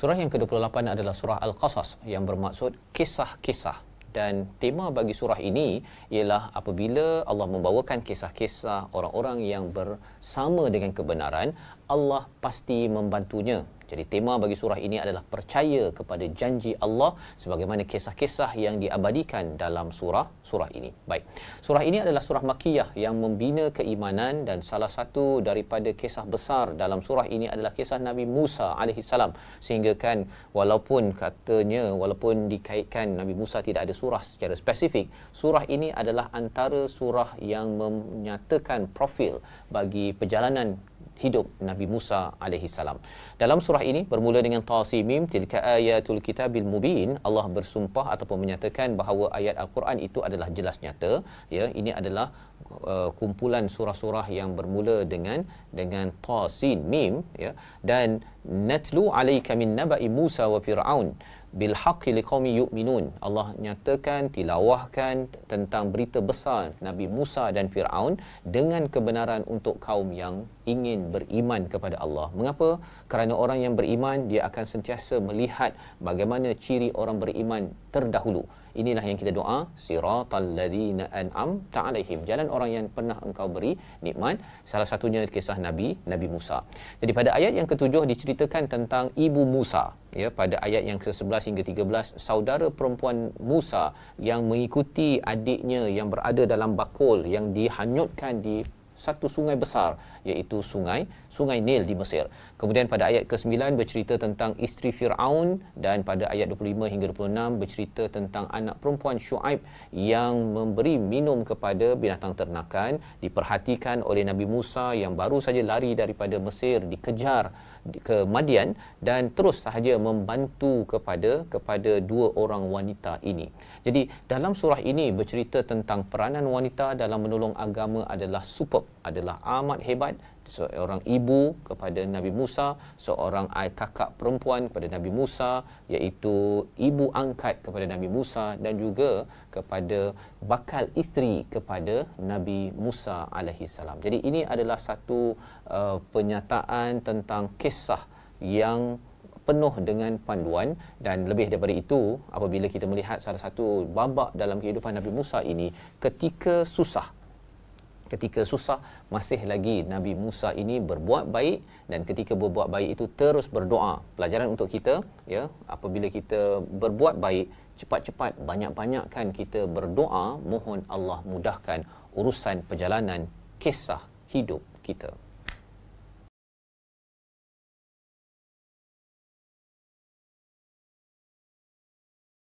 Surah yang ke-28 adalah surah Al-Qasas yang bermaksud kisah-kisah. Dan tema bagi surah ini ialah apabila Allah membawakan kisah-kisah orang-orang yang bersama dengan kebenaran, Allah pasti membantunya. Jadi tema bagi surah ini adalah percaya kepada janji Allah sebagaimana kisah-kisah yang diabadikan dalam surah ini. Baik. Surah ini adalah surah Makkiyah yang membina keimanan, dan salah satu daripada kisah besar dalam surah ini adalah kisah Nabi Musa alaihissalam. Sehingga kan walaupun dikaitkan Nabi Musa tidak ada surah secara spesifik, surah ini adalah antara surah yang menyatakan profil bagi perjalanan hidup Nabi Musa alaihissalam. Dalam surah ini bermula dengan Tasimim, tilka ayatul kitabil mubin. Allah bersumpah ataupun menyatakan bahawa ayat Al-Quran itu adalah jelas nyata. Ya, ini adalah kumpulan surah-surah yang bermula dengan Tasin Mim, ya, dan natlu alayka min naba'i Musa wa Fir'aun bil haqqi liqaumi yu'minun. Allah nyatakan, tilawahkan tentang berita besar Nabi Musa dan Firaun dengan kebenaran untuk kaum yang ingin beriman kepada Allah. Mengapa? Kerana orang yang beriman dia akan sentiasa melihat bagaimana ciri orang beriman terdahulu. Inilah yang kita doa, siratal ladzina an'amta alaihim, jalan orang yang pernah engkau beri nikmat. Salah satunya kisah Nabi Musa. Jadi pada ayat yang ke-7 diceritakan tentang ibu Musa, ya, pada ayat yang ke-11 hingga 13, saudara perempuan Musa yang mengikuti adiknya yang berada dalam bakul yang dihanyutkan di satu sungai besar, iaitu sungai Nil di Mesir. Kemudian pada ayat ke-9 bercerita tentang isteri Firaun, dan pada ayat 25 hingga 26 bercerita tentang anak perempuan Syuaib yang memberi minum kepada binatang ternakan. Diperhatikan oleh Nabi Musa yang baru saja lari daripada Mesir, dikejar ke Madian, dan terus sahaja membantu kepada dua orang wanita ini. Jadi dalam surah ini bercerita tentang peranan wanita dalam menolong agama adalah superb, adalah amat hebat. Seorang ibu kepada Nabi Musa, seorang kakak perempuan kepada Nabi Musa, iaitu ibu angkat kepada Nabi Musa, dan juga kepada bakal isteri kepada Nabi Musa alaihissalam. Jadi ini adalah satu penyataan tentang kisah yang penuh dengan panduan. Dan lebih daripada itu, apabila kita melihat salah satu babak dalam kehidupan Nabi Musa ini, ketika susah masih lagi Nabi Musa ini berbuat baik, dan ketika berbuat baik itu terus berdoa. Pelajaran untuk kita, ya, apabila kita berbuat baik, cepat-cepat banyak-banyakkan kita berdoa, mohon Allah mudahkan urusan perjalanan kisah hidup kita.